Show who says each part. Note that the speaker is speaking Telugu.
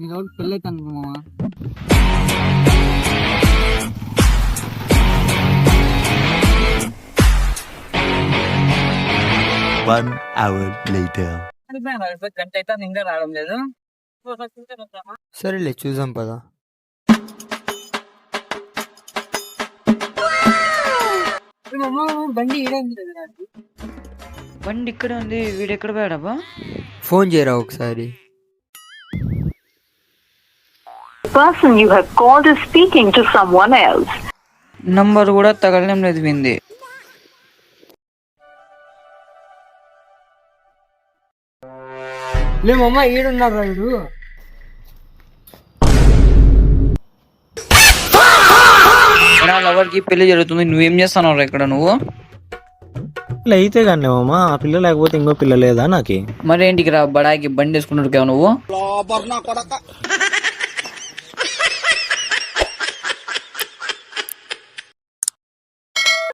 Speaker 1: నీకు పెళ్ళి అయితే అనుకున్నావా?
Speaker 2: 1 hour later.
Speaker 1: గంట అయితే ఇంకా రావడం లేదు.
Speaker 3: సరేలే చూసాం పదా.
Speaker 1: బండి
Speaker 4: బండి ఇక్కడ ఉంది, వీడు ఎక్కడ పోయాడబ్బా?
Speaker 3: ఫోన్ చేయరా ఒకసారి.
Speaker 5: person you have called is speaking to someone else.
Speaker 4: Number కూడా తగలడం లేదు వింది.
Speaker 1: లేమమ్మ ఈడున్నారు వీడు.
Speaker 4: లవర్ కి పెళ్లి జరుగుతుంది, నువ్వేం చేస్తున్నావు ఇక్కడ? నువ్వు
Speaker 6: ఇట్లా అయితే కానీ అమ్మా, ఆ పిల్ల లేకపోతే ఇంకో పిల్ల లేదా నాకి?
Speaker 4: మరేంటికి రా బడాకి బండి వేసుకుంటున్నావు నువ్వు?